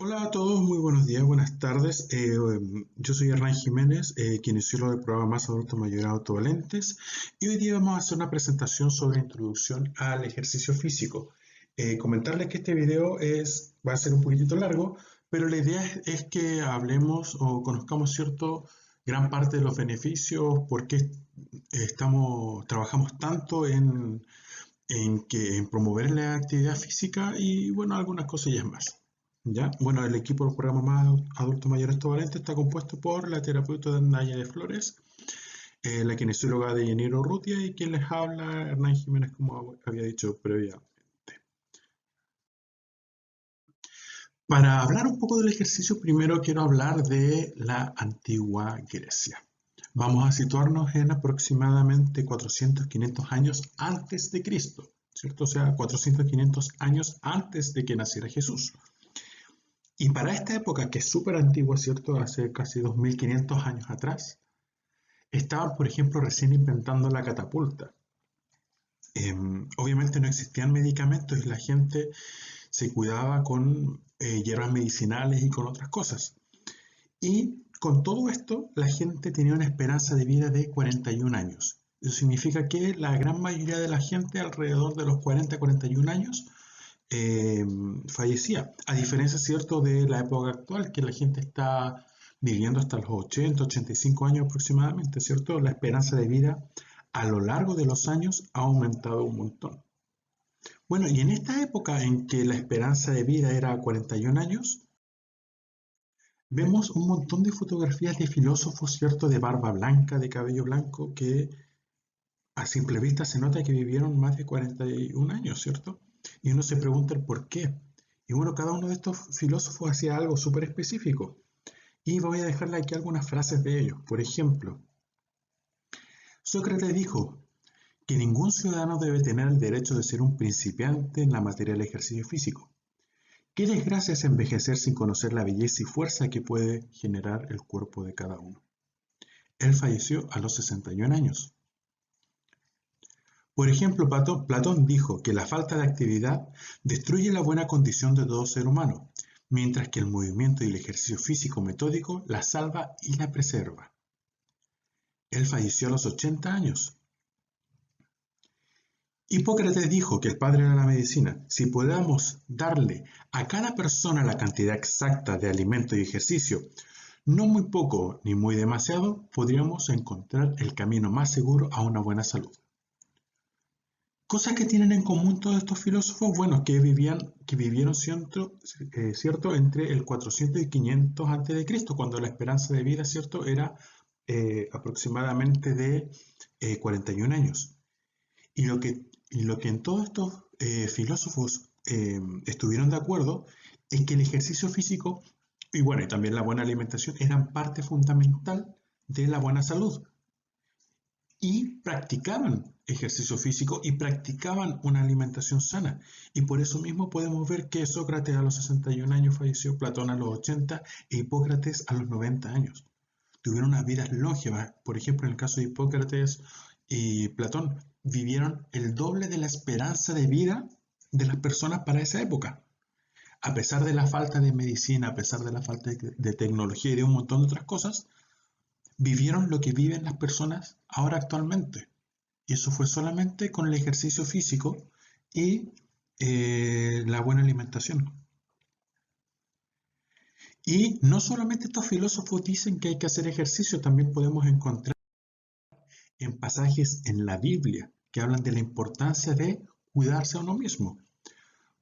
Hola a todos, muy buenos días, buenas tardes. Yo soy Hernán Jiménez, kinesiólogo del programa Más Adultos Mayores Autovalentes, y hoy día vamos a hacer una presentación sobre introducción al ejercicio físico. Comentarles que este video va a ser un poquitito largo, pero la idea es que hablemos o conozcamos gran parte de los beneficios, por qué trabajamos tanto en promover la actividad física y bueno, algunas cosillas más. ¿Ya? Bueno, el equipo del programa Más Adultos Mayores Valente está compuesto por la terapeuta Naya de Flores, la kinesióloga de Yaniro Rutia y quien les habla, Hernán Jiménez, como había dicho previamente. Para hablar un poco del ejercicio, primero quiero hablar de la antigua Grecia. Vamos a situarnos en aproximadamente 400-500 años antes de Cristo, ¿cierto? O sea, 400-500 años antes de que naciera Jesús. Y para esta época, que es súper antigua, ¿cierto? Hace casi 2500 años atrás, estaban, por ejemplo, recién inventando la catapulta. Obviamente no existían medicamentos y la gente se cuidaba con hierbas medicinales y con otras cosas. Y con todo esto, la gente tenía una esperanza de vida de 41 años. Eso significa que la gran mayoría de la gente, alrededor de los 40-41 años, eh, fallecía. A diferencia, ¿cierto?, de la época actual, que la gente está viviendo hasta los 80-85 años aproximadamente, ¿cierto? La esperanza de vida a lo largo de los años ha aumentado un montón. Bueno, y en esta época en que la esperanza de vida era 41 años, vemos un montón de fotografías de filósofos, ¿cierto?, de barba blanca, de cabello blanco, que a simple vista se nota que vivieron más de 41 años, ¿cierto? Y uno se pregunta el por qué. Y bueno, cada uno de estos filósofos hacía algo súper específico. Y voy a dejarle aquí algunas frases de ellos. Por ejemplo, Sócrates dijo que ningún ciudadano debe tener el derecho de ser un principiante en la materia del ejercicio físico. Qué desgracia es envejecer sin conocer la belleza y fuerza que puede generar el cuerpo de cada uno. Él falleció a los 61 años. Por ejemplo, Platón dijo que la falta de actividad destruye la buena condición de todo ser humano, mientras que el movimiento y el ejercicio físico metódico la salva y la preserva. Él falleció a los 80 años. Hipócrates dijo que el padre de la medicina, si podamos darle a cada persona la cantidad exacta de alimento y ejercicio, no muy poco ni muy demasiado, podríamos encontrar el camino más seguro a una buena salud. Cosas que tienen en común todos estos filósofos, bueno, que vivieron cierto, entre el 400 y 500 antes de Cristo, cuando la esperanza de vida, cierto, era aproximadamente de 41 años. Y lo que en todos estos filósofos estuvieron de acuerdo es que el ejercicio físico y bueno, y también la buena alimentación eran parte fundamental de la buena salud y practicaban ejercicio físico y practicaban una alimentación sana. Y por eso mismo podemos ver que Sócrates a los 61 años falleció, Platón a los 80 e Hipócrates a los 90 años. Tuvieron unas vidas longevas. Por ejemplo, en el caso de Hipócrates y Platón, vivieron el doble de la esperanza de vida de las personas para esa época. A pesar de la falta de medicina, a pesar de la falta de tecnología y de un montón de otras cosas, vivieron lo que viven las personas ahora actualmente. Y eso fue solamente con el ejercicio físico y la buena alimentación. Y no solamente estos filósofos dicen que hay que hacer ejercicio, también podemos encontrar en pasajes en la Biblia que hablan de la importancia de cuidarse a uno mismo.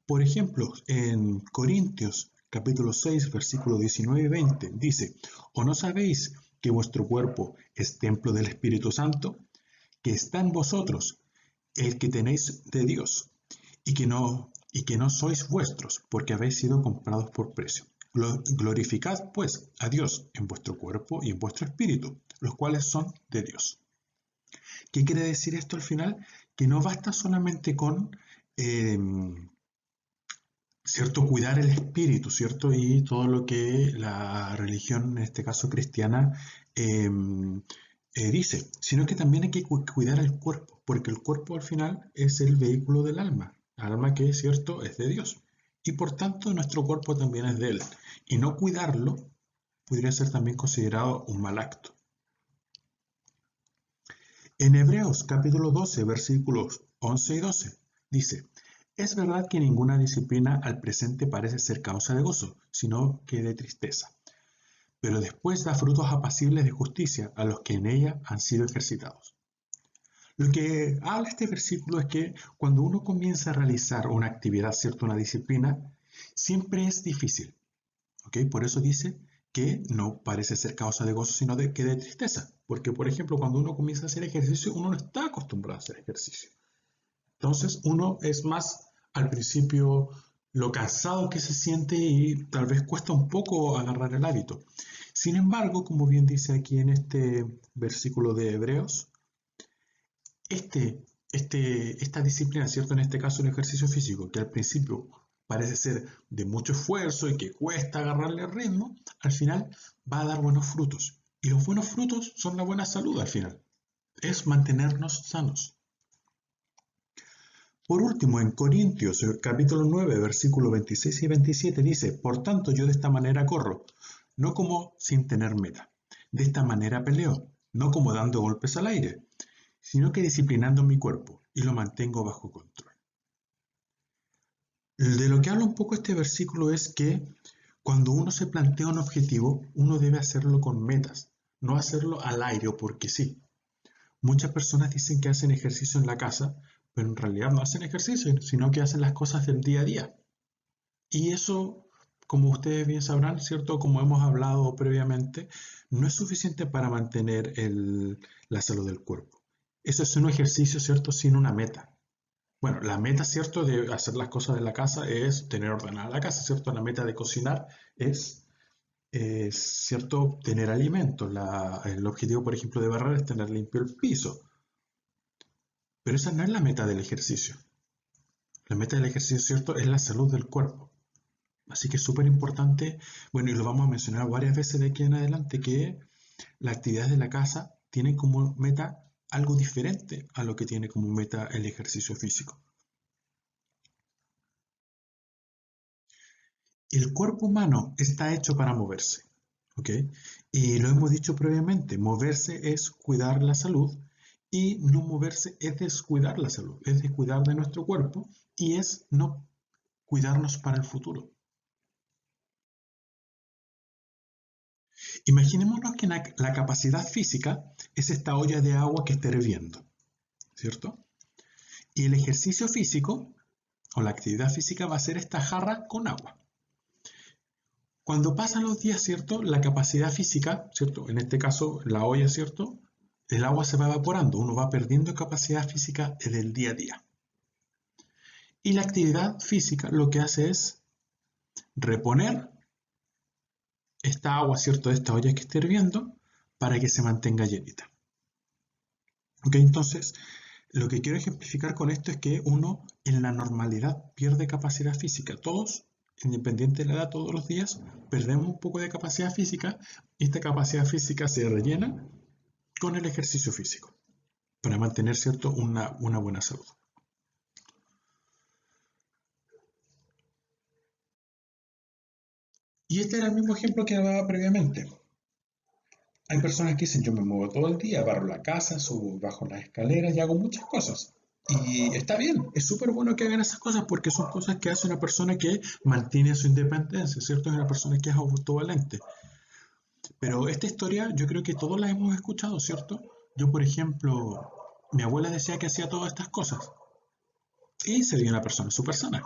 Por ejemplo, en Corintios capítulo 6, versículo 19 y 20 dice, ¿o no sabéis que vuestro cuerpo es templo del Espíritu Santo, que está en vosotros, el que tenéis de Dios, y que no sois vuestros, porque habéis sido comprados por precio? Glorificad, pues, a Dios en vuestro cuerpo y en vuestro espíritu, los cuales son de Dios. ¿Qué quiere decir esto al final? Que no basta solamente con, eh, ¿cierto?, cuidar el espíritu, ¿cierto? Y todo lo que la religión, en este caso cristiana, eh, dice, sino que también hay que cuidar el cuerpo, porque el cuerpo al final es el vehículo del alma, alma que, ¿cierto?, es de Dios. y por tanto nuestro cuerpo también es de Él. Y no cuidarlo podría ser también considerado un mal acto. En Hebreos capítulo 12, versículos 11 y 12, dice: es verdad que ninguna disciplina al presente parece ser causa de gozo, sino que de tristeza. Pero después da frutos apacibles de justicia a los que en ella han sido ejercitados. Lo que habla este versículo es que cuando uno comienza a realizar una actividad, ¿cierto? Una disciplina, siempre es difícil. ¿Ok? Por eso dice que no parece ser causa de gozo, sino que de tristeza. Porque, por ejemplo, cuando uno comienza a hacer ejercicio, uno no está acostumbrado a hacer ejercicio. Entonces, uno es más al principio lo cansado que se siente y tal vez cuesta un poco agarrar el hábito. Sin embargo, como bien dice aquí en este versículo de Hebreos, esta disciplina, ¿cierto? En este caso, un ejercicio físico, que al principio parece ser de mucho esfuerzo y que cuesta agarrarle el ritmo, al final va a dar buenos frutos. Y los buenos frutos son la buena salud al final. Es mantenernos sanos. Por último, en Corintios, capítulo 9, versículos 26 y 27 dice: por tanto, yo de esta manera corro, no como sin tener meta. De esta manera peleo, no como dando golpes al aire, sino que disciplinando mi cuerpo y lo mantengo bajo control. De lo que habla un poco este versículo es que cuando uno se plantea un objetivo, uno debe hacerlo con metas, no hacerlo al aire o porque sí. Muchas personas dicen que hacen ejercicio en la casa, pero en realidad no hacen ejercicio, sino que hacen las cosas del día a día. Y eso, como ustedes bien sabrán, ¿cierto? Como hemos hablado previamente, no es suficiente para mantener la salud del cuerpo. Eso es un ejercicio, ¿cierto? Sin una meta. Bueno, la meta, ¿cierto? De hacer las cosas de la casa es tener ordenada la casa, ¿cierto? La meta de cocinar es ¿cierto? Tener alimentos. El objetivo, por ejemplo, de barrer es tener limpio el piso. Pero esa no es la meta del ejercicio. La meta del ejercicio, ¿cierto? Es la salud del cuerpo. Así que es súper importante, bueno, y lo vamos a mencionar varias veces de aquí en adelante, que las actividades de la casa tienen como meta algo diferente a lo que tiene como meta el ejercicio físico. El cuerpo humano está hecho para moverse, ¿ok? Y lo hemos dicho previamente, moverse es cuidar la salud y no moverse es descuidar la salud, es descuidar de nuestro cuerpo y es no cuidarnos para el futuro. Imaginémonos que la capacidad física es esta olla de agua que está hirviendo, ¿cierto? Y el ejercicio físico o la actividad física va a ser esta jarra con agua. Cuando pasan los días, ¿cierto? La capacidad física, ¿cierto? En este caso, la olla, ¿cierto? El agua se va evaporando, uno va perdiendo capacidad física del día a día. Y la actividad física lo que hace es reponer esta agua, ¿cierto? De esta olla que está hirviendo para que se mantenga llenita. ¿Ok? Entonces, lo que quiero ejemplificar con esto es que uno en la normalidad pierde capacidad física. Todos, independiente de la edad, todos los días perdemos un poco de capacidad física y esta capacidad física se rellena con el ejercicio físico para mantener, ¿cierto? una buena salud. Y este era el mismo ejemplo que daba previamente. Hay personas que dicen: yo me muevo todo el día, barro la casa, subo, bajo las escaleras y hago muchas cosas. Y está bien, es súper bueno que hagan esas cosas porque son cosas que hace una persona que mantiene su independencia, ¿cierto? Es una persona que es autovalente. Pero esta historia yo creo que todos la hemos escuchado, ¿cierto? Yo, por ejemplo, mi abuela decía que hacía todas estas cosas y se veía una persona súper sana,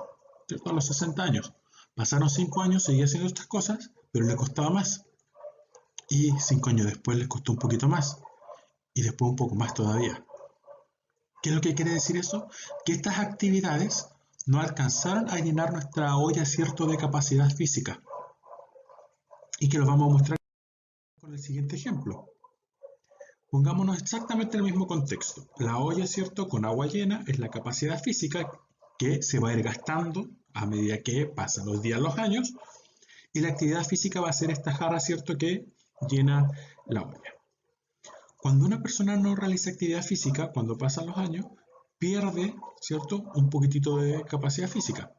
¿cierto? A los 60 años. Pasaron 5 años, seguía haciendo estas cosas, pero le costaba más. Y 5 años después les costó un poquito más. Y después un poco más todavía. ¿Qué es lo que quiere decir eso? Que estas actividades no alcanzaron a llenar nuestra olla, ¿cierto?, de capacidad física. Y que lo vamos a mostrar con el siguiente ejemplo. Pongámonos exactamente en el mismo contexto. La olla, ¿cierto?, con agua llena es la capacidad física que se va a ir gastando a medida que pasan los días, los años, y la actividad física va a ser esta jarra, ¿cierto?, que llena la olla. Cuando una persona no realiza actividad física, cuando pasan los años, pierde, ¿cierto?, un poquitito de capacidad física.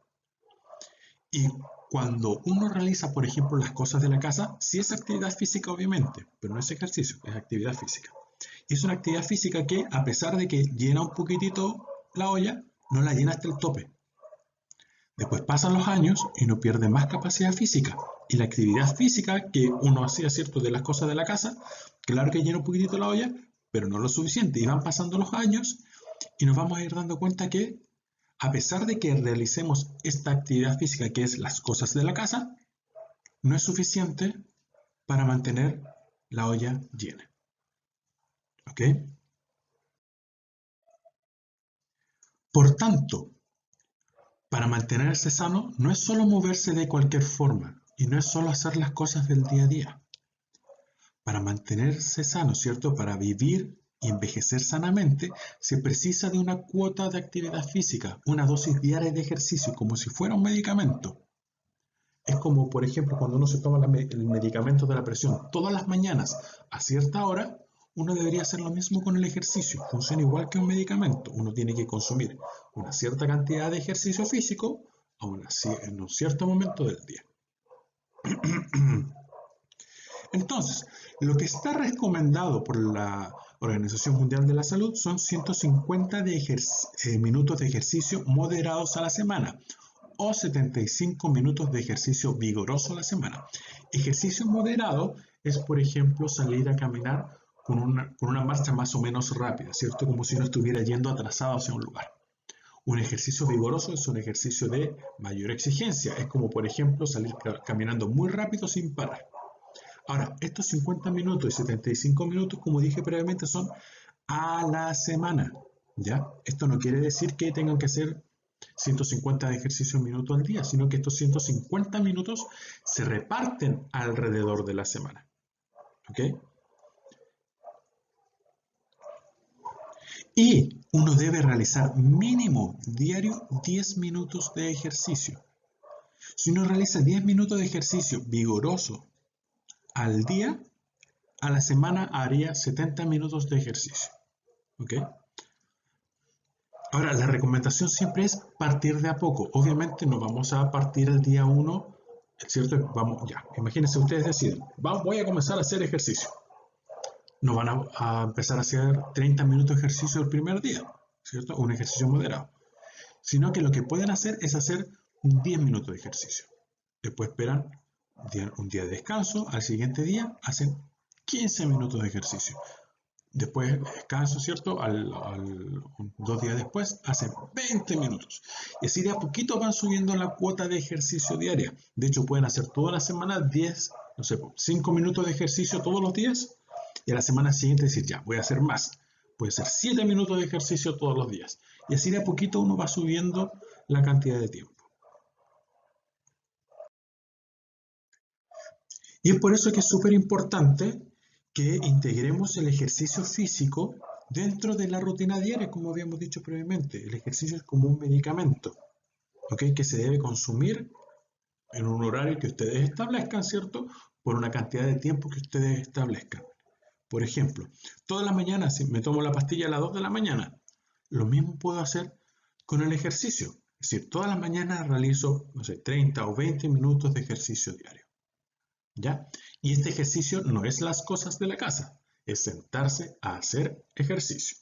Y cuando uno realiza, por ejemplo, las cosas de la casa, sí es actividad física obviamente, pero no es ejercicio, es actividad física. Y es una actividad física que, a pesar de que llena un poquitito la olla, no la llena hasta el tope. Después pasan los años y uno pierde más capacidad física. Y la actividad física que uno hacía, ¿cierto?, de las cosas de la casa, claro que llena un poquitito la olla, pero no lo suficiente. Y van pasando los años y nos vamos a ir dando cuenta que, a pesar de que realicemos esta actividad física que es las cosas de la casa, no es suficiente para mantener la olla llena. ¿Ok? Por tanto, para mantenerse sano no es solo moverse de cualquier forma y no es solo hacer las cosas del día a día. Para mantenerse sano, ¿cierto? Para vivir y envejecer sanamente, se precisa de una cuota de actividad física, una dosis diaria de ejercicio, como si fuera un medicamento. Es como, por ejemplo, cuando uno se toma el medicamento de la presión todas las mañanas a cierta hora, uno debería hacer lo mismo con el ejercicio. Funciona igual que un medicamento. Uno tiene que consumir una cierta cantidad de ejercicio físico en un cierto momento del día. Entonces, lo que está recomendado por la Organización Mundial de la Salud son 150 minutos de ejercicio moderados a la semana o 75 minutos de ejercicio vigoroso a la semana. Ejercicio moderado es, por ejemplo, salir a caminar con una marcha más o menos rápida, ¿cierto? Como si uno estuviera yendo atrasado hacia un lugar. Un ejercicio vigoroso es un ejercicio de mayor exigencia. Es como, por ejemplo, salir caminando muy rápido sin parar. Ahora, estos 50 minutos y 75 minutos, como dije previamente, son a la semana, ¿ya? Esto no quiere decir que tengan que hacer 150 ejercicios minutos al día, sino que estos 150 minutos se reparten alrededor de la semana, ¿ok? Y uno debe realizar mínimo diario 10 minutos de ejercicio. Si uno realiza 10 minutos de ejercicio vigoroso al día, a la semana haría 70 minutos de ejercicio. ¿Ok? Ahora, la recomendación siempre es partir de a poco. Obviamente no vamos a partir el día 1, ¿cierto? Vamos, ya, imagínense ustedes deciden, voy a comenzar a hacer ejercicio. No van a empezar a hacer 30 minutos de ejercicio el primer día, ¿cierto? Un ejercicio moderado. Sino que lo que pueden hacer es hacer 10 minutos de ejercicio. Después esperan un día de descanso, al siguiente día hacen 15 minutos de ejercicio. Después descanso, ¿cierto? 2 días después hacen 20 minutos. Y así de a poquito van subiendo la cuota de ejercicio diaria. De hecho, pueden hacer toda la semana 10, no sé, 5 minutos de ejercicio todos los días. Y a la semana siguiente decir, ya, voy a hacer más. Puede ser 7 minutos de ejercicio todos los días. Y así de a poquito uno va subiendo la cantidad de tiempo. Y es por eso que es súper importante que integremos el ejercicio físico dentro de la rutina diaria, como habíamos dicho previamente. El ejercicio es como un medicamento, ¿ok? Que se debe consumir en un horario que ustedes establezcan, ¿cierto? Por una cantidad de tiempo que ustedes establezcan. Por ejemplo, todas las mañanas, si me tomo la pastilla a las 2 de la mañana, lo mismo puedo hacer con el ejercicio. Es decir, todas las mañanas realizo, no sé, 30 o 20 minutos de ejercicio diario. ¿Ya? Y este ejercicio no es las cosas de la casa, es sentarse a hacer ejercicio.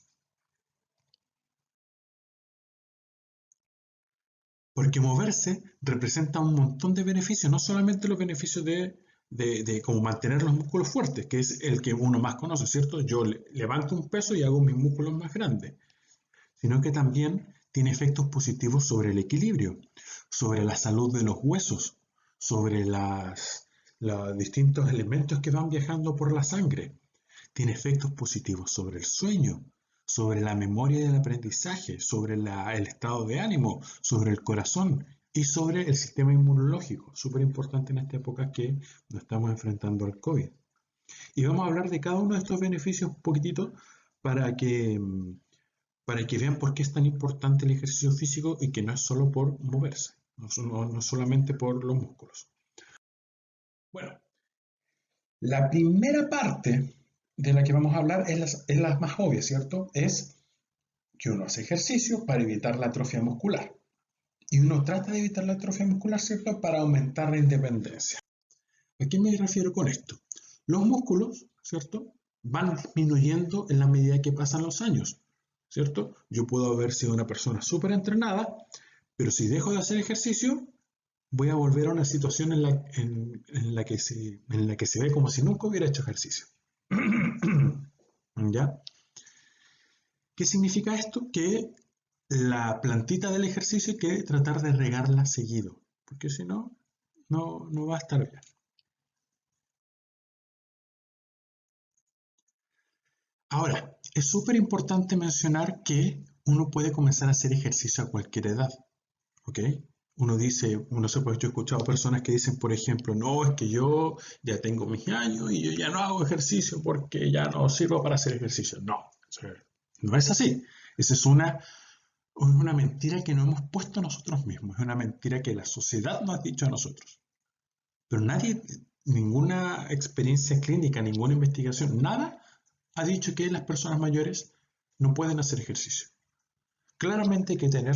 Porque moverse representa un montón de beneficios, no solamente los beneficios de como mantener los músculos fuertes, que es el que uno más conoce, ¿cierto? Yo levanto un peso y hago mis músculos más grandes, sino que también tiene efectos positivos sobre el equilibrio, sobre la salud de los huesos, sobre los distintos elementos que van viajando por la sangre. Tiene efectos positivos sobre el sueño, sobre la memoria y el aprendizaje, sobre el estado de ánimo, sobre el corazón y sobre el sistema inmunológico. Súper importante en esta época que nos estamos enfrentando al COVID. Y vamos a hablar de cada uno de estos beneficios un poquitito para que, para que vean por qué es tan importante el ejercicio físico y que no es solo por moverse, no solamente por los músculos. Bueno, la primera parte de la que vamos a hablar es la más obvia, ¿cierto? Es que uno hace ejercicio para evitar la atrofia muscular. y uno trata de evitar la atrofia muscular, ¿cierto? Para aumentar la independencia. ¿A qué me refiero con esto? Los músculos, ¿cierto? Van disminuyendo en la medida que pasan los años, ¿cierto? Yo puedo haber sido una persona súper entrenada, pero si dejo de hacer ejercicio, voy a volver a una situación en la que se ve como si nunca hubiera hecho ejercicio. ¿Ya? ¿Qué significa esto? Que la plantita del ejercicio hay que tratar de regarla seguido, porque si no, no va a estar bien. Ahora, es súper importante mencionar que uno puede comenzar a hacer ejercicio a cualquier edad, ¿ok? Uno dice, no sé, pues yo he escuchado personas que dicen, por ejemplo, no, es que yo ya tengo mis años y yo ya no hago ejercicio porque ya no sirvo para hacer ejercicio. No, o sea, no es así. Esa es una mentira que nos hemos puesto nosotros mismos, es una mentira que la sociedad nos ha dicho a nosotros. Pero nadie, ninguna experiencia clínica, ninguna investigación, nada ha dicho que las personas mayores no pueden hacer ejercicio. Claramente hay que tener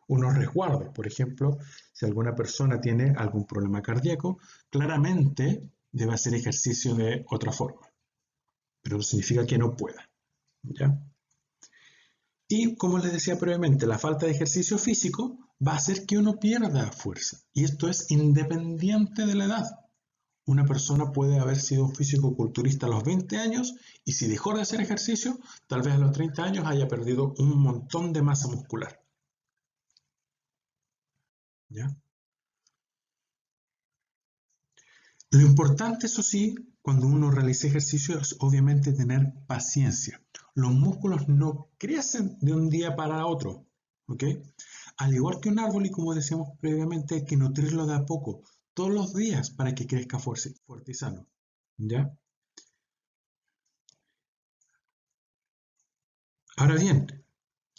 unos resguardos. Por ejemplo, si alguna persona tiene algún problema cardíaco, claramente debe hacer ejercicio de otra forma. Pero no significa que no pueda. ¿Ya? Y como les decía previamente, la falta de ejercicio físico va a hacer que uno pierda fuerza. Y esto es independiente de la edad. Una persona puede haber sido un físico-culturista a los 20 años y si dejó de hacer ejercicio, tal vez a los 30 años haya perdido un montón de masa muscular. ¿Ya? Lo importante, eso sí, cuando uno realiza ejercicio es obviamente tener paciencia. Los músculos no crecen de un día para otro, ¿ok? Al igual que un árbol, y como decíamos previamente, hay que nutrirlo de a poco, todos los días para que crezca fuerte y sano, ¿ya? Ahora bien,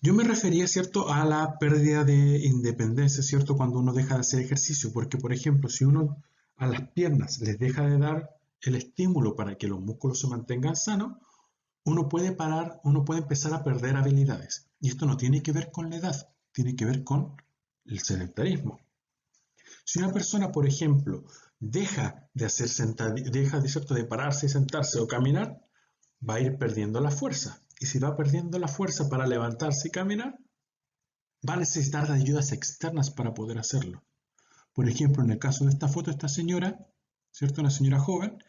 yo me refería, ¿cierto?, a la pérdida de independencia, ¿cierto?, cuando uno deja de hacer ejercicio, porque, por ejemplo, si uno a las piernas les deja de dar el estímulo para que los músculos se mantengan sanos, uno puede empezar a perder habilidades. Y esto no tiene que ver con la edad, tiene que ver con el sedentarismo. Si una persona, por ejemplo, deja de, ¿cierto?, de pararse y sentarse o caminar, va a ir perdiendo la fuerza. Y si va perdiendo la fuerza para levantarse y caminar, va a necesitar de ayudas externas para poder hacerlo. Por ejemplo, en el caso de esta foto, esta señora, ¿cierto? Una señora joven,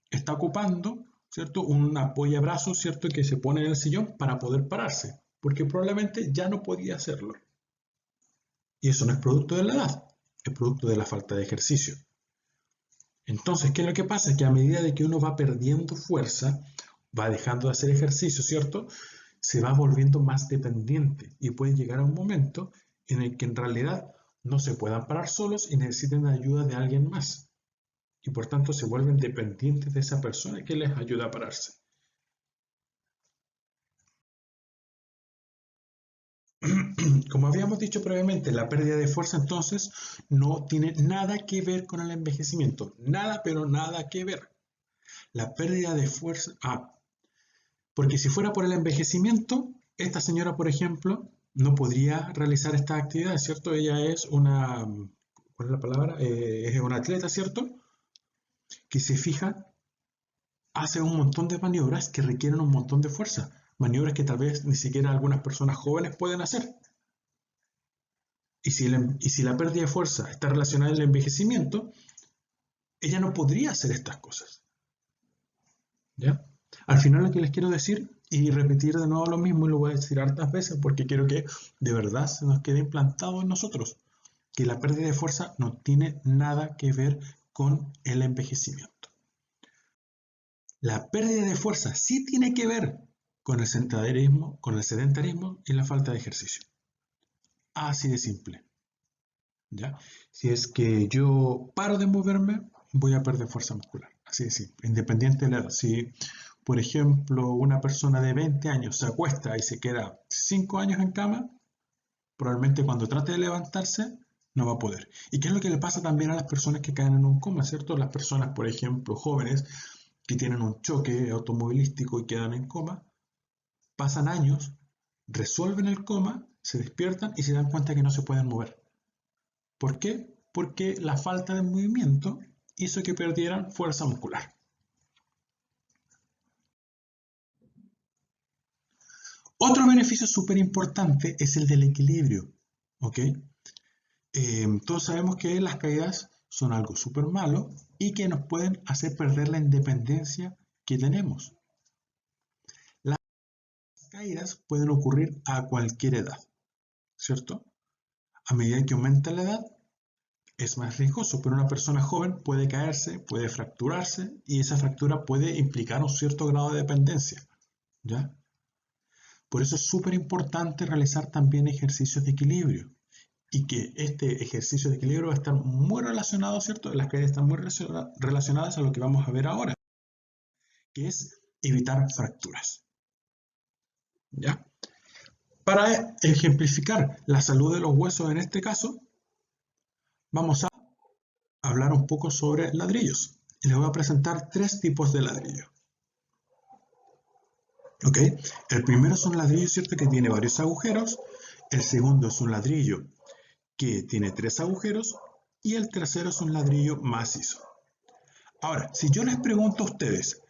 está ocupando, ¿cierto? Un apoyabrazo, ¿cierto? Que se pone en el sillón para poder pararse, porque probablemente ya no podía hacerlo. Y eso no es producto de la edad, es producto de la falta de ejercicio. Entonces, ¿qué es lo que pasa? Es que a medida de que uno va perdiendo fuerza, va dejando de hacer ejercicio, ¿cierto? Se va volviendo más dependiente y puede llegar a un momento en el que en realidad no se puedan parar solos y necesiten la ayuda de alguien más. Y por tanto se vuelven dependientes de esa persona que les ayuda a pararse. Como habíamos dicho previamente, la pérdida de fuerza entonces no tiene nada que ver con el envejecimiento. Nada, pero nada que ver. La pérdida de fuerza... porque si fuera por el envejecimiento, esta señora, por ejemplo, no podría realizar estas actividades, ¿cierto? Ella es una, ¿cuál es la palabra? Es una atleta, ¿cierto? Que se fija, hace un montón de maniobras que requieren un montón de fuerza. Maniobras que tal vez ni siquiera algunas personas jóvenes pueden hacer. Y si la pérdida de fuerza está relacionada al envejecimiento, ella no podría hacer estas cosas. ¿Ya? Al final lo que les quiero decir y repetir de nuevo lo mismo y lo voy a decir hartas veces porque quiero que de verdad se nos quede implantado en nosotros que la pérdida de fuerza no tiene nada que ver con el envejecimiento. La pérdida de fuerza sí tiene que ver con el sedentarismo y la falta de ejercicio. Así de simple. ¿Ya? Si es que yo paro de moverme, voy a perder fuerza muscular. Así de simple, independiente de la edad. Si, por ejemplo, una persona de 20 años se acuesta y se queda 5 años en cama, probablemente cuando trate de levantarse no va a poder. ¿Y qué es lo que le pasa también a las personas que caen en un coma, cierto? Las personas, por ejemplo, jóvenes que tienen un choque automovilístico y quedan en coma, pasan años resuelven el coma, se despiertan y se dan cuenta que no se pueden mover. ¿Por qué? Porque la falta de movimiento hizo que perdieran fuerza muscular. Otro beneficio súper importante es el del equilibrio. ¿Ok? Todos sabemos que las caídas son algo súper malo y que nos pueden hacer perder la independencia que tenemos. Las caídas pueden ocurrir a cualquier edad, ¿cierto? A medida que aumenta la edad, es más riesgoso, pero una persona joven puede caerse, puede fracturarse y esa fractura puede implicar un cierto grado de dependencia, ¿ya? Por eso es súper importante realizar también ejercicios de equilibrio y que este ejercicio de equilibrio va a estar muy relacionado, ¿cierto? Las caídas están muy relacionadas a lo que vamos a ver ahora, que es evitar fracturas, ¿ya? Para ejemplificar la salud de los huesos en este caso, vamos a hablar un poco sobre ladrillos. Y les voy a presentar 3 tipos de ladrillo. ¿Ok? El primero es un ladrillo, ¿cierto? Que tiene varios agujeros. El segundo es un ladrillo que tiene 3 agujeros. Y el tercero es un ladrillo macizo. Ahora, si yo les pregunto a ustedes,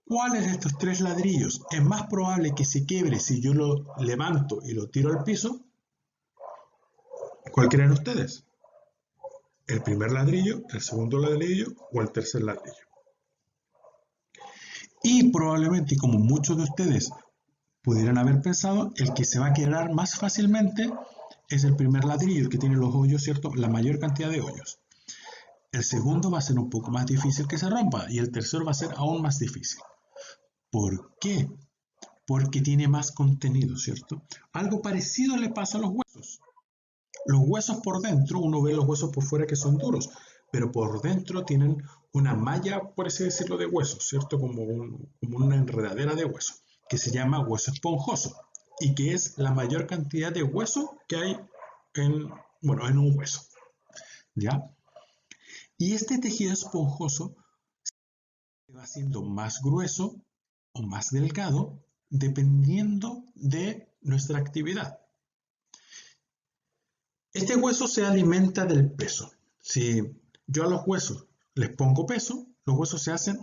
¿cuáles de estos 3 ladrillos es más probable que se quiebre si yo lo levanto y lo tiro al piso? ¿Cuál creen ustedes? ¿El primer ladrillo, el segundo ladrillo o el tercer ladrillo? Y probablemente, como muchos de ustedes pudieran haber pensado, el que se va a quebrar más fácilmente es el primer ladrillo, el que tiene los hoyos, ¿cierto? La mayor cantidad de hoyos. El segundo va a ser un poco más difícil que se rompa y el tercero va a ser aún más difícil. ¿Por qué? Porque tiene más contenido, ¿cierto? Algo parecido le pasa a los huesos. Los huesos por dentro, uno ve los huesos por fuera que son duros, pero por dentro tienen una malla, por así decirlo, de huesos, ¿cierto? Como una enredadera de huesos, que se llama hueso esponjoso y que es la mayor cantidad de hueso que hay en un hueso, ¿ya? Y este tejido esponjoso se va haciendo más grueso o más delgado dependiendo de nuestra actividad. Este hueso se alimenta del peso. Si yo a los huesos les pongo peso, los huesos se hacen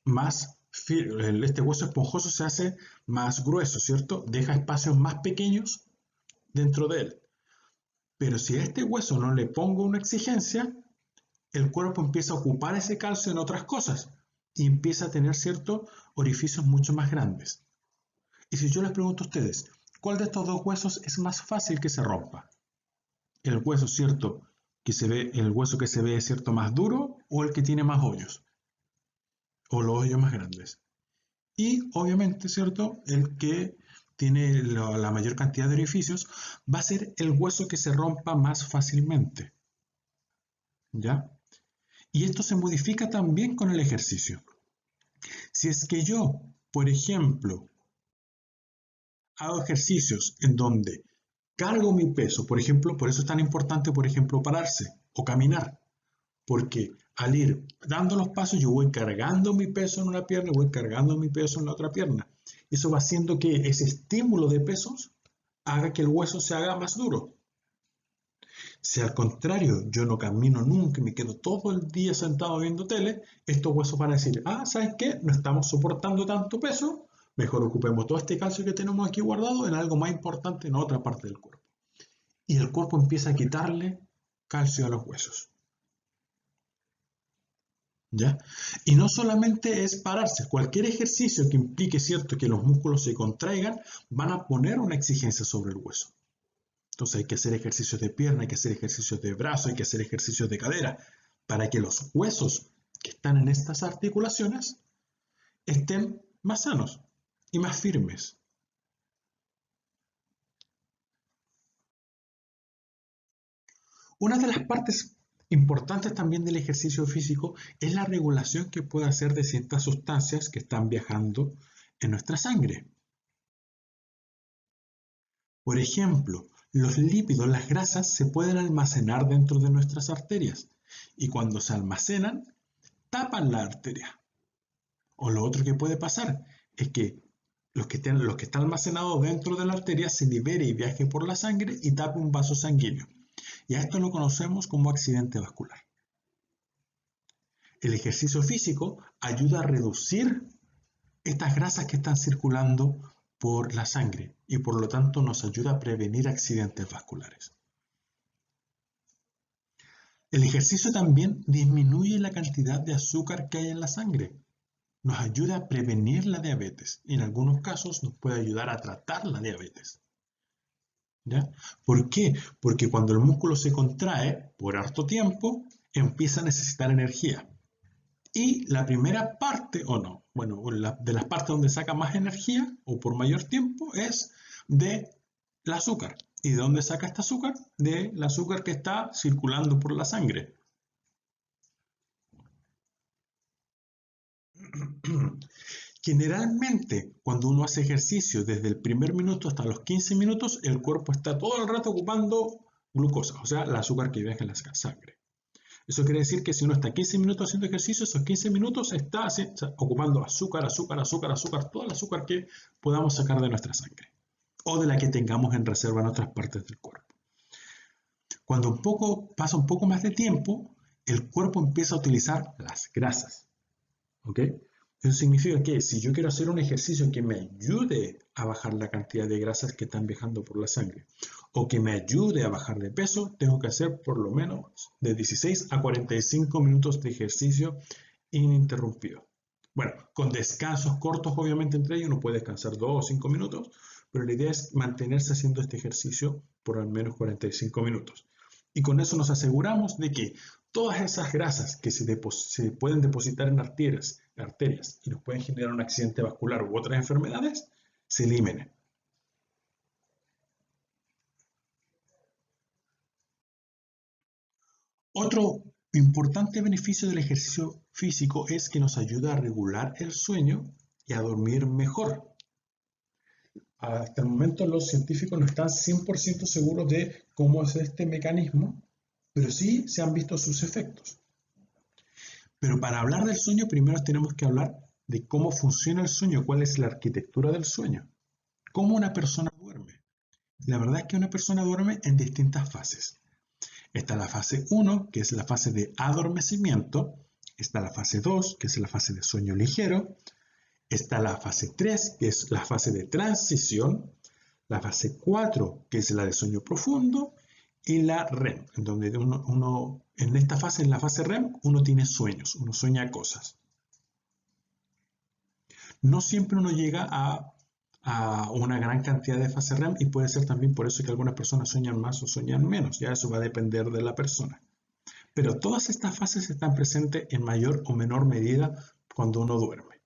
más firmes. Este hueso esponjoso se hace más grueso, ¿cierto? Deja espacios más pequeños dentro de él. Pero si a este hueso no le pongo una exigencia, el cuerpo empieza a ocupar ese calcio en otras cosas y empieza a tener ciertos orificios mucho más grandes. Y si yo les pregunto a ustedes, ¿cuál de estos dos huesos es más fácil que se rompa? El hueso, ¿cierto? El hueso que se ve, ¿cierto? Más duro o el que tiene más hoyos o los hoyos más grandes. Y obviamente, ¿cierto? El que tiene la mayor cantidad de orificios va a ser el hueso que se rompa más fácilmente. ¿Ya? Y esto se modifica también con el ejercicio. Si es que yo, por ejemplo, hago ejercicios en donde cargo mi peso, por ejemplo, por eso es tan importante, por ejemplo, pararse o caminar, porque al ir dando los pasos yo voy cargando mi peso en una pierna y voy cargando mi peso en la otra pierna. Eso va haciendo que ese estímulo de pesos haga que el hueso se haga más duro. Si al contrario yo no camino nunca y me quedo todo el día sentado viendo tele, estos huesos van a decir, ¿sabes qué? No estamos soportando tanto peso, mejor ocupemos todo este calcio que tenemos aquí guardado en algo más importante en otra parte del cuerpo. Y el cuerpo empieza a quitarle calcio a los huesos. ¿Ya? Y no solamente es pararse, cualquier ejercicio que implique, ¿cierto?, que los músculos se contraigan, van a poner una exigencia sobre el hueso. Entonces hay que hacer ejercicios de pierna, hay que hacer ejercicios de brazo, hay que hacer ejercicios de cadera, para que los huesos que están en estas articulaciones estén más sanos y más firmes. Una de las partes importantes también del ejercicio físico es la regulación que puede hacer de ciertas sustancias que están viajando en nuestra sangre. Por ejemplo, los lípidos, las grasas, se pueden almacenar dentro de nuestras arterias y cuando se almacenan, tapan la arteria. O lo otro que puede pasar es que lo que está almacenado dentro de la arteria se libere y viaje por la sangre y tape un vaso sanguíneo. Y a esto lo conocemos como accidente vascular. El ejercicio físico ayuda a reducir estas grasas que están circulando por la sangre y por lo tanto nos ayuda a prevenir accidentes vasculares. El ejercicio también disminuye la cantidad de azúcar que hay en la sangre. Nos ayuda a prevenir la diabetes y en algunos casos nos puede ayudar a tratar la diabetes. ¿Ya? ¿Por qué? Porque cuando el músculo se contrae por harto tiempo, empieza a necesitar energía. Y la primera parte, o no, bueno, de las partes donde saca más energía o por mayor tiempo es del azúcar. ¿Y de dónde saca este azúcar? Del azúcar que está circulando por la sangre. Generalmente, cuando uno hace ejercicio desde el primer minuto hasta los 15 minutos, el cuerpo está todo el rato ocupando glucosa, o sea, el azúcar que viaja en la sangre. Eso quiere decir que si uno está 15 minutos haciendo ejercicio, esos 15 minutos está ocupando azúcar, todo el azúcar que podamos sacar de nuestra sangre o de la que tengamos en reserva en otras partes del cuerpo. Cuando pasa un poco más de tiempo, el cuerpo empieza a utilizar las grasas. ¿Ok? Eso significa que si yo quiero hacer un ejercicio que me ayude a bajar la cantidad de grasas que están viajando por la sangre o que me ayude a bajar de peso, tengo que hacer por lo menos de 16 a 45 minutos de ejercicio ininterrumpido. Bueno, con descansos cortos obviamente entre ellos, uno puede descansar 2 o 5 minutos, pero la idea es mantenerse haciendo este ejercicio por al menos 45 minutos. Y con eso nos aseguramos de que todas esas grasas que se pueden depositar en arterias y nos pueden generar un accidente vascular u otras enfermedades, se eliminen. Otro importante beneficio del ejercicio físico es que nos ayuda a regular el sueño y a dormir mejor. Hasta el momento los científicos no están 100% seguros de cómo es este mecanismo, pero sí se han visto sus efectos. Pero para hablar del sueño, primero tenemos que hablar de cómo funciona el sueño, cuál es la arquitectura del sueño, cómo una persona duerme. La verdad es que una persona duerme en distintas fases. Está la fase 1, que es la fase de adormecimiento. Está la fase 2, que es la fase de sueño ligero. Está la fase 3, que es la fase de transición. La fase 4, que es la de sueño profundo. Y la REM, en donde en esta fase, en la fase REM, uno tiene sueños, uno sueña cosas. No siempre uno llega a una gran cantidad de fase REM y puede ser también por eso que algunas personas sueñan más o sueñan menos, ya eso va a depender de la persona. Pero todas estas fases están presentes en mayor o menor medida cuando uno duerme.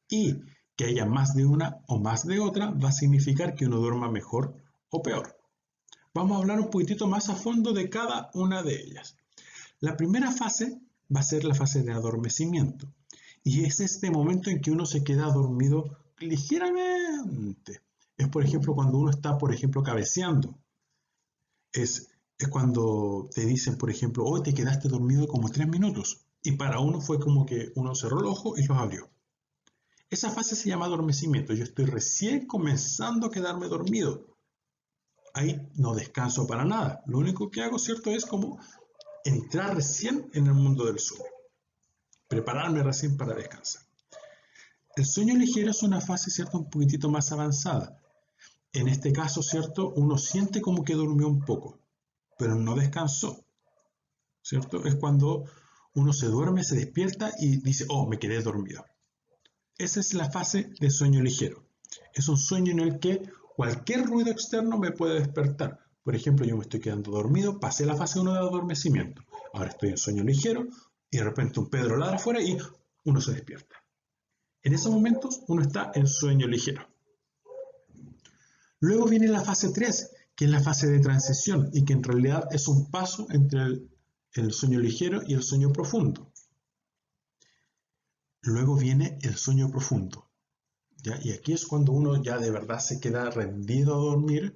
Y que haya más de una o más de otra va a significar que uno duerma mejor o peor. Vamos a hablar un poquitito más a fondo de cada una de ellas. La primera fase va a ser la fase de adormecimiento. Y es este momento en que uno se queda dormido ligeramente. Es, por ejemplo, cuando uno está, por ejemplo, cabeceando. Es cuando te dicen, por ejemplo, hoy te quedaste dormido como 3 minutos. Y para uno fue como que uno cerró el ojo y los abrió. Esa fase se llama adormecimiento. Yo estoy recién comenzando a quedarme dormido. Ahí no descanso para nada. Lo único que hago, ¿cierto?, es como entrar recién en el mundo del sueño. Prepararme recién para descansar. El sueño ligero es una fase, ¿cierto?, un poquitito más avanzada. En este caso, ¿cierto?, uno siente como que durmió un poco, pero no descansó, ¿cierto? Es cuando uno se duerme, se despierta y dice, oh, me quedé dormido. Esa es la fase de sueño ligero. Es un sueño en el que cualquier ruido externo me puede despertar. Por ejemplo, yo me estoy quedando dormido, pasé la fase 1 de adormecimiento. Ahora estoy en sueño ligero y de repente un Pedro ladra afuera y uno se despierta. En esos momentos uno está en sueño ligero. Luego viene la fase 3, que es la fase de transición y que en realidad es un paso entre el sueño ligero y el sueño profundo. Luego viene el sueño profundo. ¿Ya? Y aquí es cuando uno ya de verdad se queda rendido a dormir.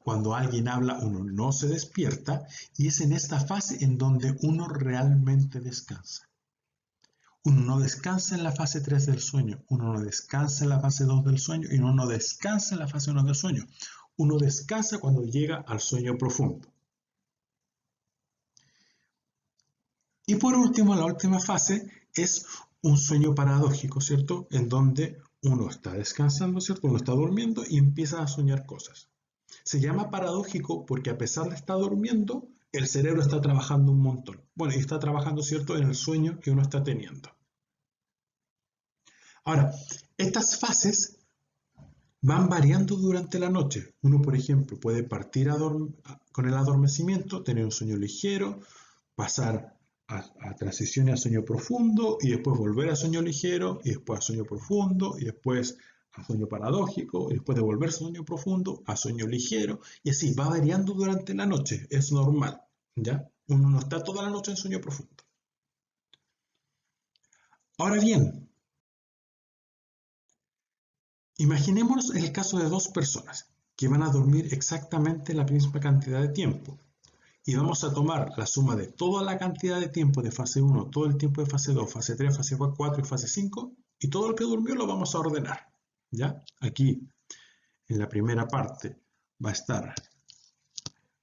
Cuando alguien habla, uno no se despierta y es en esta fase en donde uno realmente descansa. Uno no descansa en la fase 3 del sueño, uno no descansa en la fase 2 del sueño y uno no descansa en la fase 1 del sueño. Uno descansa cuando llega al sueño profundo. Y por último, la última fase es un sueño paradójico, ¿cierto? En donde uno está descansando, ¿cierto? Uno está durmiendo y empieza a soñar cosas. Se llama paradójico porque a pesar de estar durmiendo, el cerebro está trabajando un montón. Bueno, y está trabajando, ¿cierto?, en el sueño que uno está teniendo. Ahora, estas fases van variando durante la noche. Uno, por ejemplo, puede partir con el adormecimiento, tener un sueño ligero, pasar a transiciones a sueño profundo y después volver a sueño ligero y después a sueño profundo y después a sueño paradójico y después de volver a sueño profundo a sueño ligero y así va variando durante la noche, es normal, ¿ya? Uno no está toda la noche en sueño profundo. Ahora bien, imaginémonos el caso de dos personas que van a dormir exactamente la misma cantidad de tiempo. Y vamos a tomar la suma de toda la cantidad de tiempo de fase 1, todo el tiempo de fase 2, fase 3, fase 4 y fase 5, y todo lo que durmió lo vamos a ordenar. ¿Ya? Aquí, en la primera parte, va a estar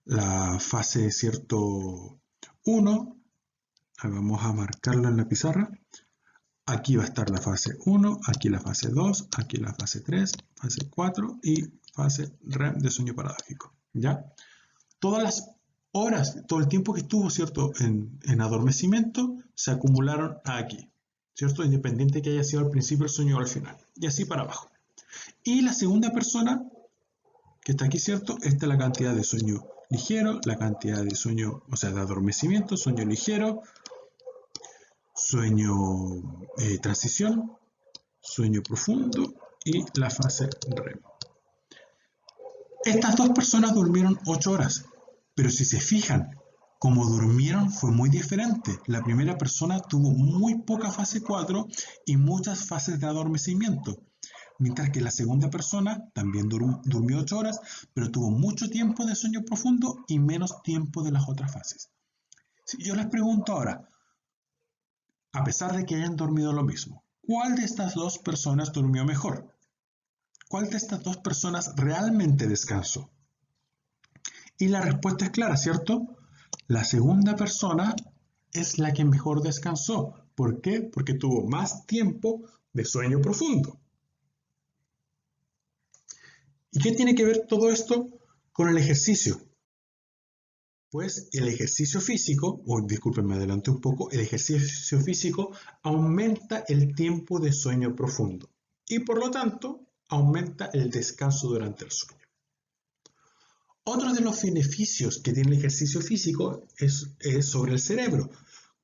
la fase, ¿cierto?, 1. Vamos a marcarlo en la pizarra. Aquí va a estar la fase 1, aquí la fase 2, aquí la fase 3, fase 4 y fase REM de sueño paradójico. ¿Ya? Todas las horas, todo el tiempo que estuvo, ¿cierto?, en adormecimiento, se acumularon aquí, ¿cierto? Independiente que haya sido al principio el sueño o al final. Y así para abajo. Y la segunda persona, que está aquí, ¿cierto? Esta es la cantidad de sueño ligero, la cantidad de sueño, o sea, de adormecimiento, sueño ligero, sueño transición, sueño profundo y la fase REM. Estas dos personas durmieron 8 horas, pero si se fijan, como durmieron fue muy diferente. La primera persona tuvo muy poca fase 4 y muchas fases de adormecimiento, mientras que la segunda persona también durmió 8 horas, pero tuvo mucho tiempo de sueño profundo y menos tiempo de las otras fases. Si yo les pregunto ahora, a pesar de que hayan dormido lo mismo, ¿cuál de estas dos personas durmió mejor? ¿Cuál de estas dos personas realmente descansó? Y la respuesta es clara, ¿cierto? La segunda persona es la que mejor descansó. ¿Por qué? Porque tuvo más tiempo de sueño profundo. ¿Y qué tiene que ver todo esto con el ejercicio? Pues el ejercicio físico, o disculpen, me adelanté un poco, el ejercicio físico aumenta el tiempo de sueño profundo y por lo tanto aumenta el descanso durante el sueño. Otro de los beneficios que tiene el ejercicio físico es sobre el cerebro,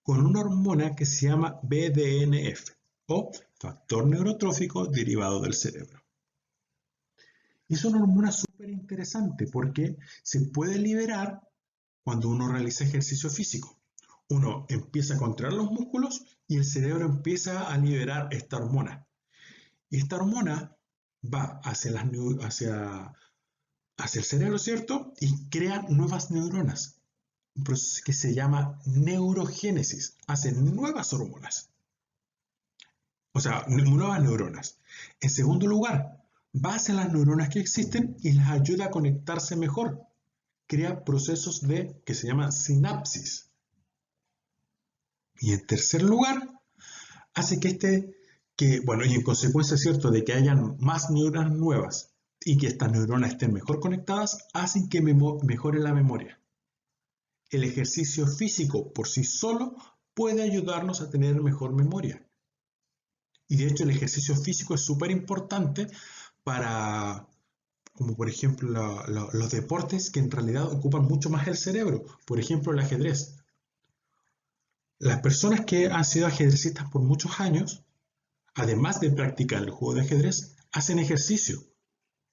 con una hormona que se llama BDNF, o factor neurotrófico derivado del cerebro. Y es una hormona súper interesante porque se puede liberar cuando uno realiza ejercicio físico. Uno empieza a contraer los músculos y el cerebro empieza a liberar esta hormona. Y esta hormona va hacia el cerebro, ¿cierto? Y crea nuevas neuronas. Un proceso que se llama neurogénesis. Hace nuevas hormonas. O sea, nuevas neuronas. En segundo lugar, va hacia las neuronas que existen y las ayuda a conectarse mejor. Crea procesos que se llaman sinapsis. Y en tercer lugar, hace y en consecuencia, ¿cierto?, de que hayan más neuronas nuevas y que estas neuronas estén mejor conectadas, hacen que mejore la memoria. El ejercicio físico por sí solo puede ayudarnos a tener mejor memoria. Y de hecho el ejercicio físico es súper importante para, como por ejemplo los deportes que en realidad ocupan mucho más el cerebro. Por ejemplo el ajedrez. Las personas que han sido ajedrecistas por muchos años, además de practicar el juego de ajedrez, hacen ejercicio.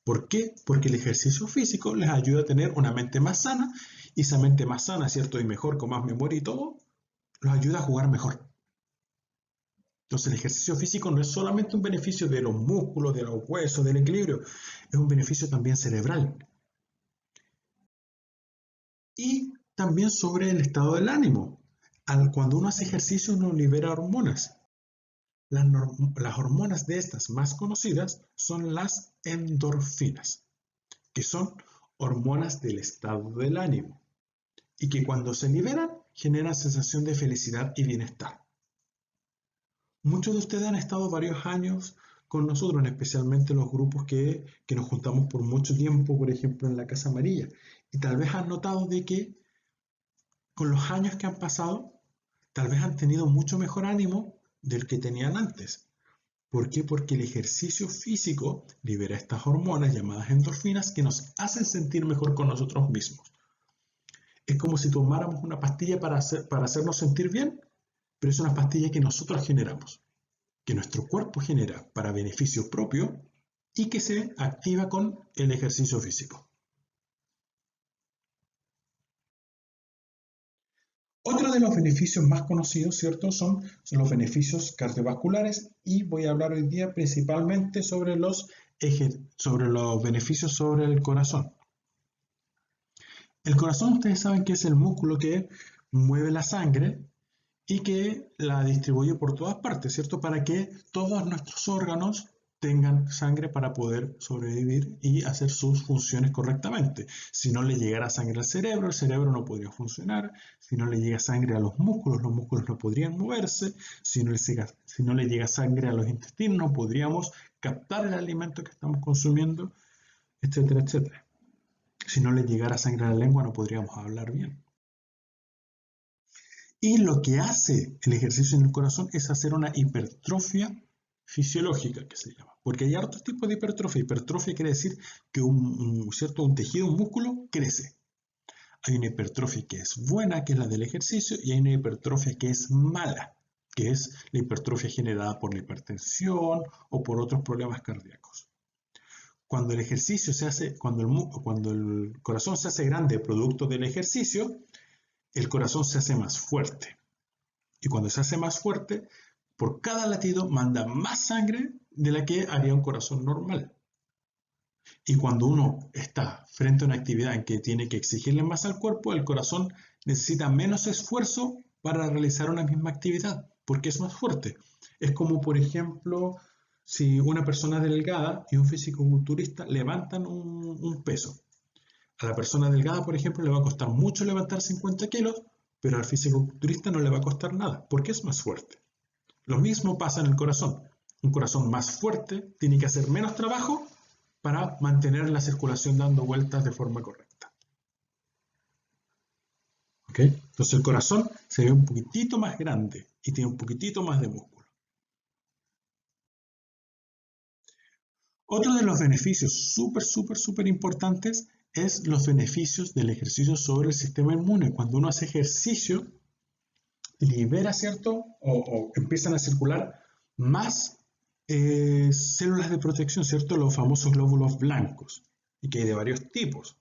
¿Por qué? Porque el ejercicio físico les ayuda a tener una mente más sana y esa mente más sana, ¿cierto? Y mejor, con más memoria y todo, los ayuda a jugar mejor. Entonces el ejercicio físico no es solamente un beneficio de los músculos, de los huesos, del equilibrio, es un beneficio también cerebral. Y también sobre el estado del ánimo. Cuando uno hace ejercicio uno libera hormonas. Las hormonas de estas más conocidas son las endorfinas, que son hormonas del estado del ánimo y que cuando se liberan generan sensación de felicidad y bienestar. Muchos de ustedes han estado varios años con nosotros, especialmente los grupos que nos juntamos por mucho tiempo, por ejemplo, en la Casa Amarilla, y tal vez han notado de que con los años que han pasado, tal vez han tenido mucho mejor ánimo del que tenían antes. ¿Por qué? Porque el ejercicio físico libera estas hormonas llamadas endorfinas que nos hacen sentir mejor con nosotros mismos. Es como si tomáramos una pastilla para hacernos sentir bien, pero es una pastilla que nosotros generamos, que nuestro cuerpo genera para beneficio propio y que se activa con el ejercicio físico. Otro de los beneficios más conocidos, ¿cierto? Son los beneficios cardiovasculares y voy a hablar hoy día principalmente sobre los beneficios sobre el corazón. El corazón, ustedes saben que es el músculo que mueve la sangre y que la distribuye por todas partes, ¿cierto? Para que todos nuestros órganos tengan sangre para poder sobrevivir y hacer sus funciones correctamente. Si no le llegara sangre al cerebro, el cerebro no podría funcionar. Si no le llega sangre a los músculos no podrían moverse. Si no le llega sangre a los intestinos, no podríamos captar el alimento que estamos consumiendo, etcétera, etcétera. Si no le llegara sangre a la lengua, no podríamos hablar bien. Y lo que hace el ejercicio en el corazón es hacer una hipertrofia fisiológica, que se llama. Porque hay hartos tipos de hipertrofia. Hipertrofia quiere decir que un tejido, un músculo, crece. Hay una hipertrofia que es buena, que es la del ejercicio, y hay una hipertrofia que es mala, que es la hipertrofia generada por la hipertensión o por otros problemas cardíacos. Cuando el ejercicio se hace, cuando el corazón se hace grande producto del ejercicio, el corazón se hace más fuerte. Y cuando se hace más fuerte, por cada latido manda más sangre de la que haría un corazón normal. Y cuando uno está frente a una actividad en que tiene que exigirle más al cuerpo, el corazón necesita menos esfuerzo para realizar una misma actividad, porque es más fuerte. Es como, por ejemplo, si una persona delgada y un fisicoculturista levantan un peso. A la persona delgada, por ejemplo, le va a costar mucho levantar 50 kilos, pero al fisicoculturista no le va a costar nada, porque es más fuerte. Lo mismo pasa en el corazón. Un corazón más fuerte tiene que hacer menos trabajo para mantener la circulación dando vueltas de forma correcta. ¿Okay? Entonces el corazón se ve un poquitito más grande y tiene un poquitito más de músculo. Otro de los beneficios súper importantes es los beneficios del ejercicio sobre el sistema inmune. Cuando uno hace ejercicio, libera, ¿cierto? O empiezan a circular más células de protección, ¿cierto? Los famosos glóbulos blancos, y que hay de varios tipos,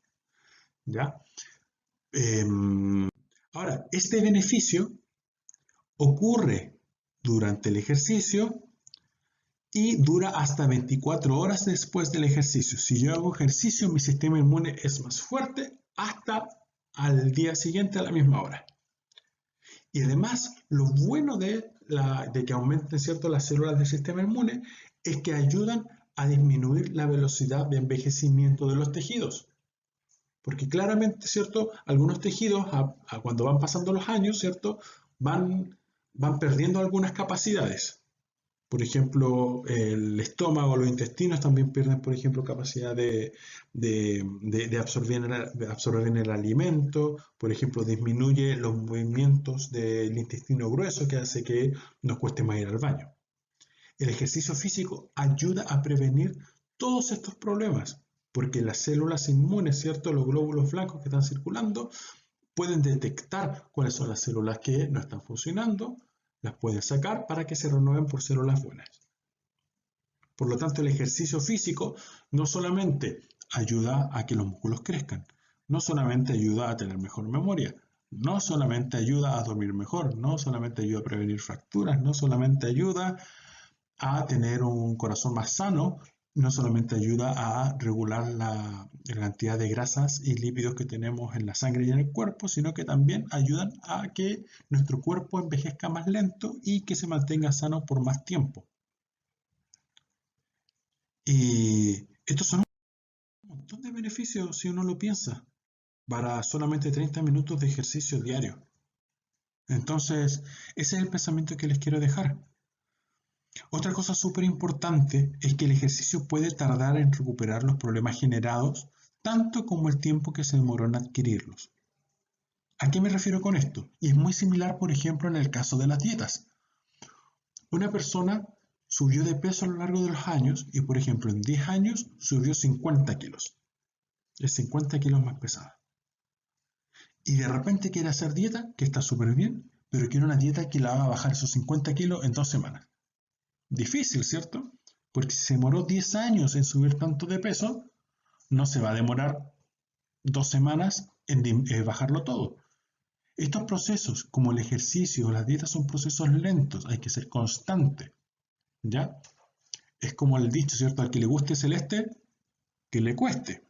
¿ya? Ahora, este beneficio ocurre durante el ejercicio y dura hasta 24 horas después del ejercicio. Si yo hago ejercicio, mi sistema inmune es más fuerte hasta al día siguiente a la misma hora. Y además, lo bueno de que aumenten, ¿cierto?, las células del sistema inmune es que ayudan a disminuir la velocidad de envejecimiento de los tejidos. Porque claramente, ¿cierto?, algunos tejidos, cuando van pasando los años, ¿cierto?, van perdiendo algunas capacidades. Por ejemplo, el estómago, los intestinos también pierden, por ejemplo, capacidad de absorber en el alimento. Por ejemplo, disminuye los movimientos del intestino grueso, que hace que nos cueste más ir al baño. El ejercicio físico ayuda a prevenir todos estos problemas, porque las células inmunes, ¿cierto?, los glóbulos blancos que están circulando, pueden detectar cuáles son las células que no están funcionando, las pueden sacar para que se renueven por células buenas. Por lo tanto, el ejercicio físico no solamente ayuda a que los músculos crezcan, no solamente ayuda a tener mejor memoria, no solamente ayuda a dormir mejor, no solamente ayuda a prevenir fracturas, no solamente ayuda a tener un corazón más sano, no solamente ayuda a regular la cantidad de grasas y lípidos que tenemos en la sangre y en el cuerpo, sino que también ayudan a que nuestro cuerpo envejezca más lento y que se mantenga sano por más tiempo. Y estos son un montón de beneficios si uno lo piensa, para solamente 30 minutos de ejercicio diario. Entonces, ese es el pensamiento que les quiero dejar. Otra cosa súper importante es que el ejercicio puede tardar en recuperar los problemas generados, tanto como el tiempo que se demoró en adquirirlos. ¿A qué me refiero con esto? Y es muy similar, por ejemplo, en el caso de las dietas. Una persona subió de peso a lo largo de los años y, por ejemplo, en 10 años subió 50 kilos. Es 50 kilos más pesada. Y de repente quiere hacer dieta, que está súper bien, pero quiere una dieta que la haga bajar esos 50 kilos en 2 semanas. Difícil, ¿cierto? Porque si se demoró 10 años en subir tanto de peso, no se va a demorar 2 semanas en bajarlo todo. Estos procesos, como el ejercicio o las dietas, son procesos lentos, hay que ser constante, ¿ya? Es como el dicho, ¿cierto? Al que le guste celeste, que le cueste.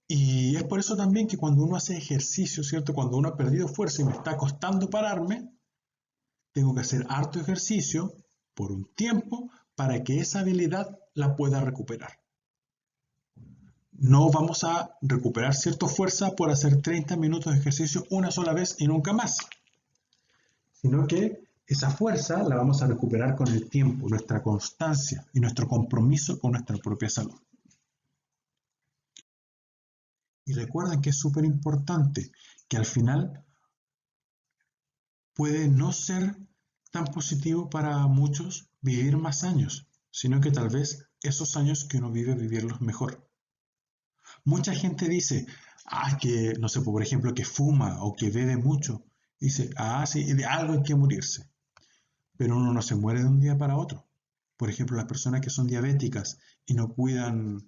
Y es por eso también que cuando uno hace ejercicio, ¿cierto? Cuando uno ha perdido fuerza y me está costando pararme, tengo que hacer harto ejercicio por un tiempo para que esa habilidad la pueda recuperar. No vamos a recuperar cierta fuerza por hacer 30 minutos de ejercicio una sola vez y nunca más, sino que esa fuerza la vamos a recuperar con el tiempo, nuestra constancia y nuestro compromiso con nuestra propia salud. Y recuerden que es súper importante que al final puede no ser tan positivo para muchos vivir más años, sino que tal vez esos años que uno vive, vivirlos mejor. Mucha gente dice, que, no sé, por ejemplo, que fuma o que bebe mucho. Dice, sí, de algo hay que morirse. Pero uno no se muere de un día para otro. Por ejemplo, las personas que son diabéticas y no cuidan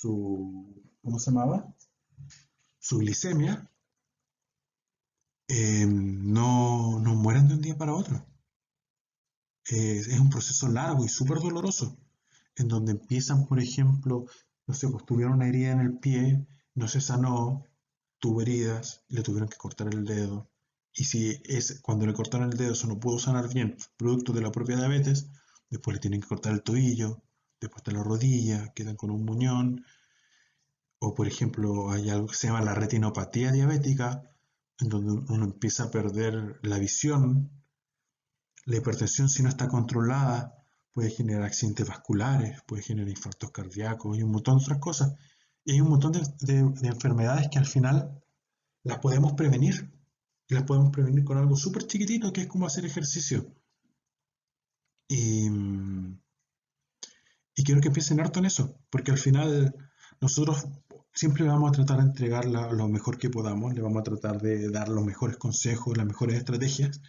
¿cómo se llamaba? Su glicemia, no mueren de un día para otro. Es un proceso largo y súper doloroso, en donde empiezan, por ejemplo, no sé, pues tuvieron una herida en el pie, no se sanó, tuvo heridas, le tuvieron que cortar el dedo. Y si es cuando le cortaron el dedo, eso no pudo sanar bien, producto de la propia diabetes, después le tienen que cortar el tobillo, después de la rodilla, quedan con un muñón. O por ejemplo, hay algo que se llama la retinopatía diabética, en donde uno empieza a perder la visión. La hipertensión, si no está controlada, puede generar accidentes vasculares, puede generar infartos cardíacos y un montón de otras cosas. Y hay un montón de enfermedades que al final las podemos prevenir. Y las podemos prevenir con algo súper chiquitito que es como hacer ejercicio. Y, y quiero que piensen harto en eso, porque al final nosotros siempre vamos a tratar de entregar lo mejor que podamos, le vamos a tratar de dar los mejores consejos, las mejores estrategias,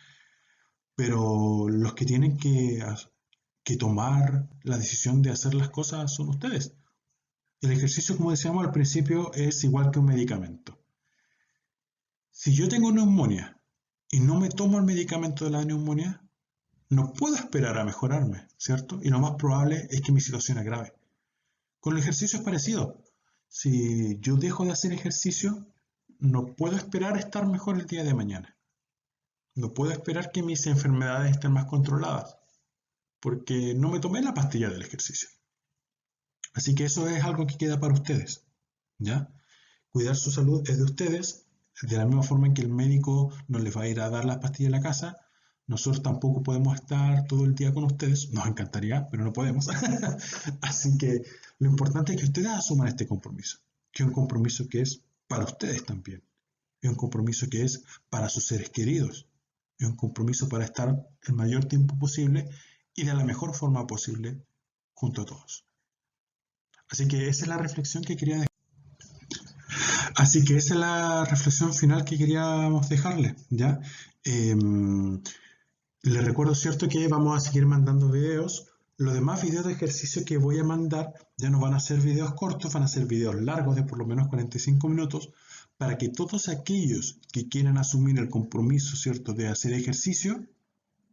pero los que tienen que tomar la decisión de hacer las cosas son ustedes. El ejercicio, como decíamos al principio, es igual que un medicamento. Si yo tengo neumonía y no me tomo el medicamento de la neumonía, no puedo esperar a mejorarme, ¿cierto? Y lo más probable es que mi situación agrave. Con el ejercicio es parecido. Si yo dejo de hacer ejercicio, no puedo esperar a estar mejor el día de mañana. No puedo esperar que mis enfermedades estén más controladas, porque no me tomé la pastilla del ejercicio. Así que eso es algo que queda para ustedes, ¿ya? Cuidar su salud es de ustedes, de la misma forma en que el médico no les va a ir a dar las pastillas en la casa, nosotros tampoco podemos estar todo el día con ustedes, nos encantaría, pero no podemos. Así que lo importante es que ustedes asuman este compromiso, que es un compromiso que es para ustedes también, es un compromiso que es para sus seres queridos, es un compromiso para estar el mayor tiempo posible y de la mejor forma posible junto a todos. Así que esa es la reflexión que quería dejar. Así que esa es la reflexión final que queríamos dejarle, ¿ya? Les recuerdo, ¿cierto?, que vamos a seguir mandando videos. Los demás videos de ejercicio que voy a mandar ya no van a ser videos cortos, van a ser videos largos de por lo menos 45 minutos para que todos aquellos que quieran asumir el compromiso, ¿cierto?, de hacer ejercicio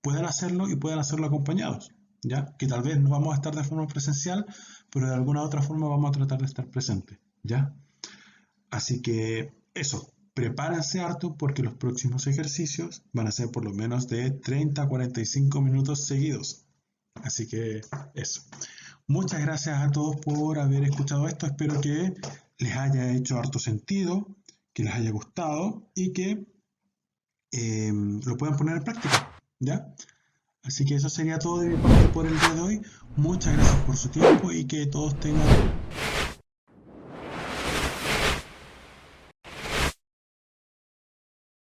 puedan hacerlo y puedan hacerlo acompañados. ¿ya? Que tal vez no vamos a estar de forma presencial, pero de alguna otra forma vamos a tratar de estar presentes, ¿ya? Así que eso, prepárense harto porque los próximos ejercicios van a ser por lo menos de 30 a 45 minutos seguidos. Así que eso. Muchas gracias a todos por haber escuchado esto. Espero que les haya hecho harto sentido, que les haya gustado y que lo puedan poner en práctica, ¿ya? Así que eso sería todo de mi parte por el día de hoy. Muchas gracias por su tiempo y que todos tengan